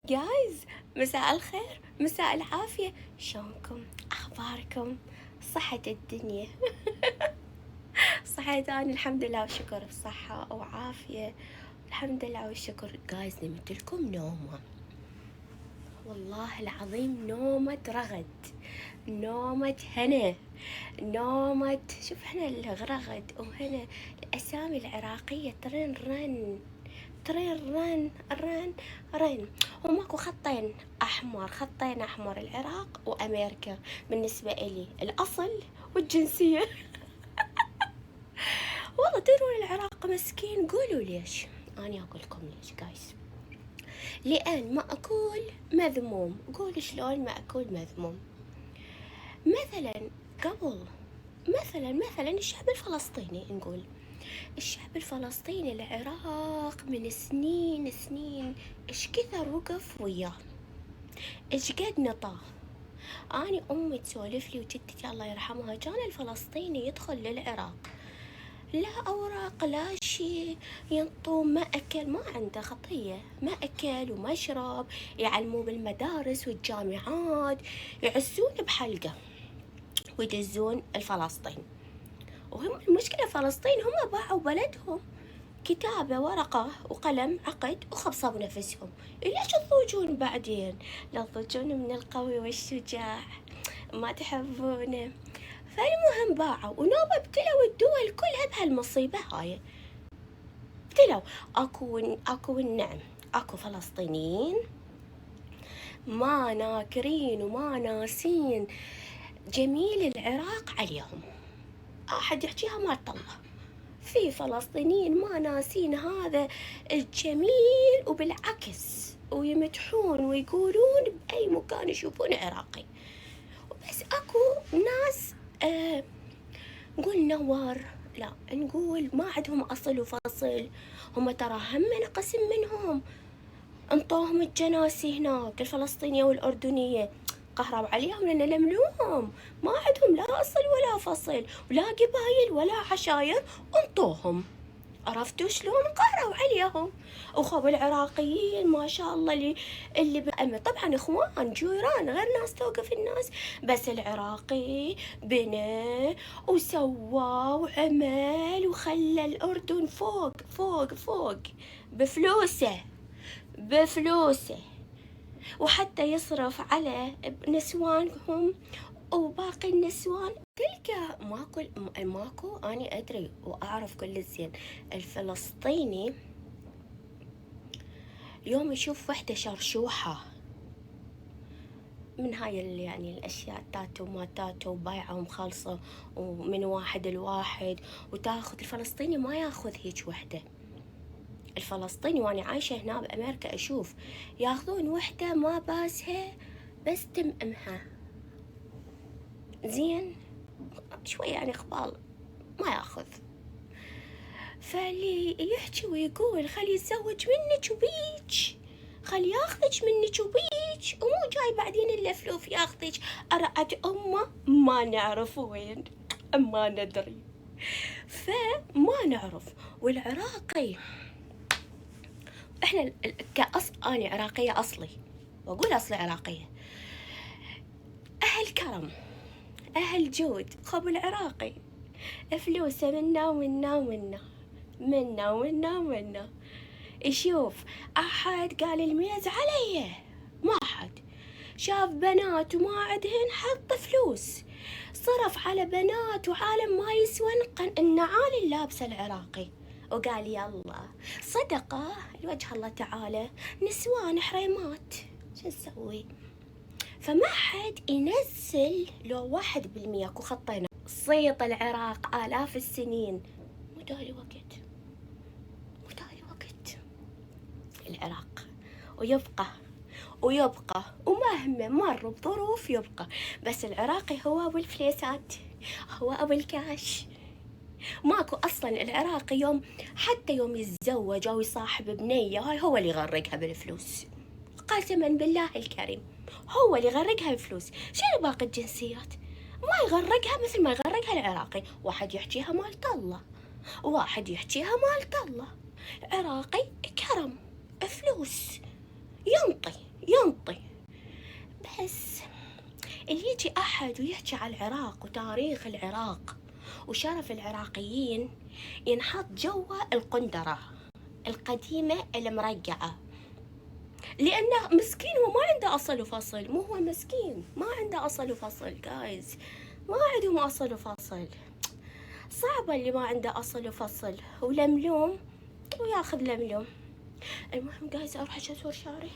جايز، مساء الخير، مساء العافية، شلونكم؟ أخباركم؟ صحة الدنيا؟ صحيت أنا الحمد لله والشكر بصحة وعافية، الحمد لله والشكر. جايز نمت لكم نومة، والله العظيم نومة رغد، نومة هنا، نومة شوف احنا الرغد وهنا الأسامي العراقية ترن رن ترين رن رن رن. وماكو خطين أحمر، خطين أحمر، العراق وأمريكا بالنسبة إلي الأصل والجنسية. والله تدرون العراق مسكين، قولوا ليش؟ أنا أقول لكم ليش جايز. لأن مأكول مذموم. قولوا شلون مأكول مذموم؟ مثلا قبل، مثلا الشعب الفلسطيني، نقول الشعب الفلسطيني العراق من سنين ايش كثر وقف وياه، ايش قد نطاه. اني امي تسولف لي وجدتي الله يرحمها، كان الفلسطيني يدخل للعراق لا اوراق لا شيء، ينطوا ما اكل، ما عنده خطيه، ما اكل وما شرب، يعلموه بالمدارس والجامعات، يعسون بحلقه ويدزون الفلسطين. وهم المشكله فلسطين هم باعوا بلدهم، كتابة ورقة وقلم عقد وخبصوا نفسهم. ليش تضوجون بعدين؟ لا تضوجون من القوي والشجاع، ما تحبونه. فالمهم باعوا ونوبة ابتلوا الدول كلها بهالمصيبة هاي، ابتلوا. اكو نعم، اكو فلسطينيين ما ناكرين وما ناسين جميل العراق عليهم، احد يحكيها ما الله. في فلسطينيين ما ناسين هذا الجميل، وبالعكس ويمدحون ويقولون بأي مكان يشوفون عراقي. بس أكو ناس نقول نور، لا نقول ما عندهم أصل وفصل. هم ترى هم قسم منهم انطوهم الجناسي هناك، الفلسطينية والأردنية قهروا عليهم لأن لملوهم، ما عندهم لا أصل ولا فصل ولا قبايل ولا عشاير، انطوهم. عرفتوا شلون؟ قهروا عليهم. وخو العراقيين ما شاء الله اللي طبعا اخوان جيران غير ناس توقف الناس، بس العراقي بنى وسوى وعمل وخلى الأردن فوق فوق فوق بفلوسه، بفلوسه. وحتى يصرف على نسوانهم وباقي النسوان تلقى ماكو أنا أدري وأعرف كل زين. الفلسطيني يوم يشوف وحدة شرشوحة من هاي يعني الأشياء تاتو ما تاتو بايعة ومخلصة ومن واحد لواحد وتاخذ، الفلسطيني ما ياخذ هيج وحدة. الفلسطيني وأنا عايشة هنا بأمريكا أشوف ياخذون وحدة ما باسها بس تمأمها زين شوية يعني خبال ما ياخذ. فاللي يحكي ويقول خلي يتزوج منك وبيج، خلي ياخذك منك وبيج، ومو جاي بعدين الا فلوف ياخذك ارعد امه، ما نعرف وين، ما ندري، فما نعرف. والعراقي احنا انا عراقية اصلي، واقول اصلي عراقية، اهل كرم، اهل جود. خب العراقي فلوسه منا ومنا ومنا، منا ومنا ومنا. يشوف أحد قال الميز عليه، ما حد شاف بنات وما عدهن حط فلوس، صرف على بنات وعالم ما يسوى النعال اللابسة العراقي، وقال يلا صدقة لوجه الله تعالى، نسوان حريمات شو نسوي؟ فما حد ينزل لو 1%. اكو خطينا صيت العراق آلاف السنين، مو داري وقت، مو داري وقت العراق، ويبقى ومهما مر بظروف يبقى. بس العراقي هو أبو الفليسات، هو أبو الكاش. ماكو أصلا العراقي يوم حتى يوم يتزوج أو يصاحب بنية هاي هو اللي يغرقها بالفلوس، قسما بالله الكريم هو اللي يغرقها بالفلوس. شنو باقي الجنسيات ما يغرقها مثل ما يغرقها العراقي. واحد يحكيها مالت الله، واحد يحكيها مالت الله. عراقي كرم فلوس، ينطي ينطي. بس اللي يجي أحد ويحكي على العراق وتاريخ العراق وشرف العراقيين ينحط جوا القندرة القديمة المرقعة، لأنه مسكين هو ما عنده أصل وفصل. مو هو مسكين ما عنده أصل وفصل جايز، ما عندهم أصل وفصل. صعبة اللي ما عنده أصل وفصل ولملوم وياخذ لملوم. المهم جايز أروح أشور شعري.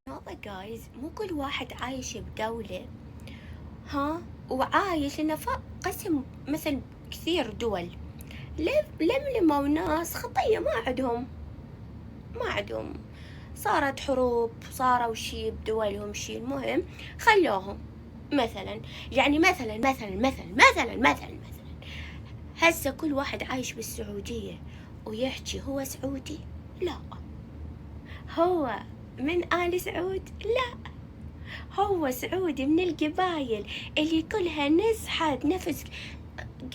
يابا جايز مو كل واحد عايش بدولة وعايش إنه قسم مثل كثير دول لملموا ناس خطية ما عندهم صارت حروب، صاروا شي بدولهم شي، المهم خلوهم مثلا يعني مثلا هسه كل واحد عايش بالسعودية ويحكي هو سعودي. لا، هو من آل سعود. لا، هو سعودي من القبايل اللي كلها نزحت نفس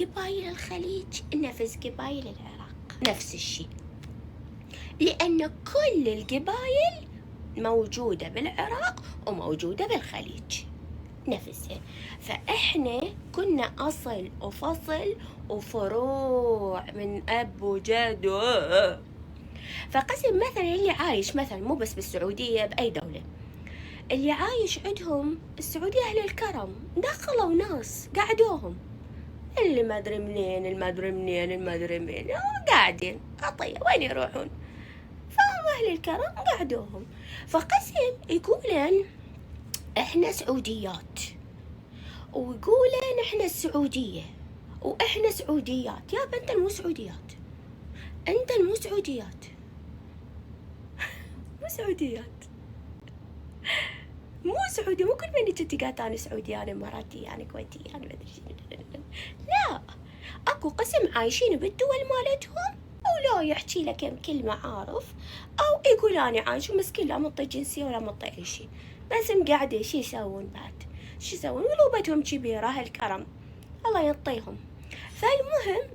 قبايل الخليج، نفس قبايل العراق، نفس الشيء، لأن كل القبايل موجودة بالعراق وموجودة بالخليج نفسها. فإحنا كنا أصل وفصل وفروع من أب وجد. فقسم مثلا اللي عايش مثلا مو بس بالسعودية، بأي دولة اللي عايش عندهم السعودية أهل الكرم، دخلوا ناس قعدوهم اللي ما أدري منين المدري قاعدين خطية وين يروحون، فهم أهل الكرم قعدوهم. فقسم يقولن إحنا سعوديات، ويقولن إحنا السعودية وإحنا سعوديات. يابا أنت مو سعوديات، مو سعوديات مو سعودي. مو كل من يجي قالت أنا سعودية أنا إماراتية أنا كويتية أنا مدري شنو. لا، أكو قسم عايشين بالدول مالتهم ولا يحكي لك كم كلمة عارف، أو يقول أنا عايش مسكين لا مطي جنسية ولا مطي أي شيء، بس مقعدة شي يسوون بعد شي يسوون ولوبتهم كبيرة هالكرم الله يعطيهم. فالمهم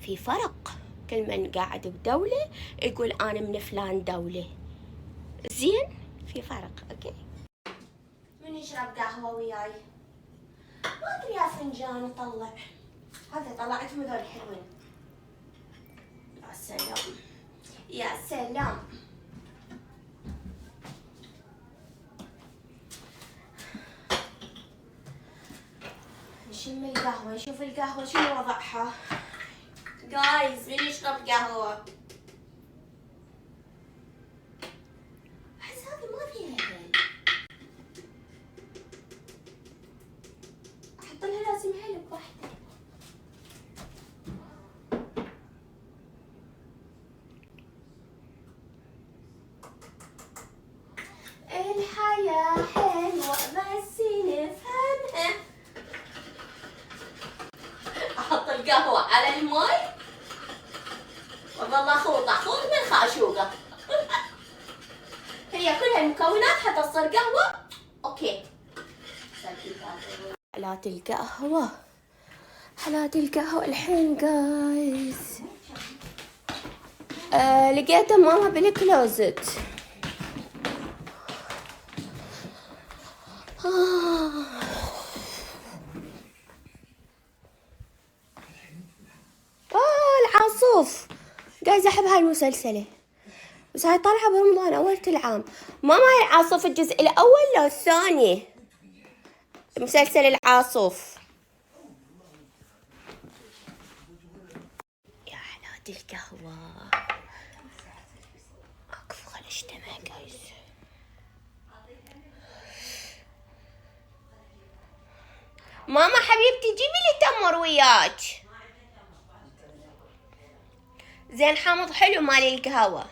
في فرق، كل من قاعد بدولة يقول أنا من فلان دولة، زين في فرق. أوكي، من يشرب قهوة وياي؟ ما أدري يا فنجان أطلع، هذا طلعتهم هذول حلوين. يا سلام يا سلام. نشم القهوة، نشوف القهوة شنو وضعها. جايز من يشرب قهوة؟ أحس هذه ما فيها هيل، أحط لها لازم هيل بواحدة. الحياة حلوة بس نفهمها. أحط القهوة على الماي والله خوط من خاشوقة. هي كلها المكونات حتى تصير قهوة. أوكي، حالات القهوة الحين جايز. لقيتها ماما بالكلوزت. العاصوف جايز أحب هاي المسلسلة، بس هاي طالعة برمضان أول العام. ماما هاي العاصوف الجزء الأول لو الثاني؟ مسلسل العاصوف. يا حالات القهوة. أكفو خل اجتمع جايز. ماما حبيبتي جيبي لي تمر وياك. زين حامض حلو مالي القهوة.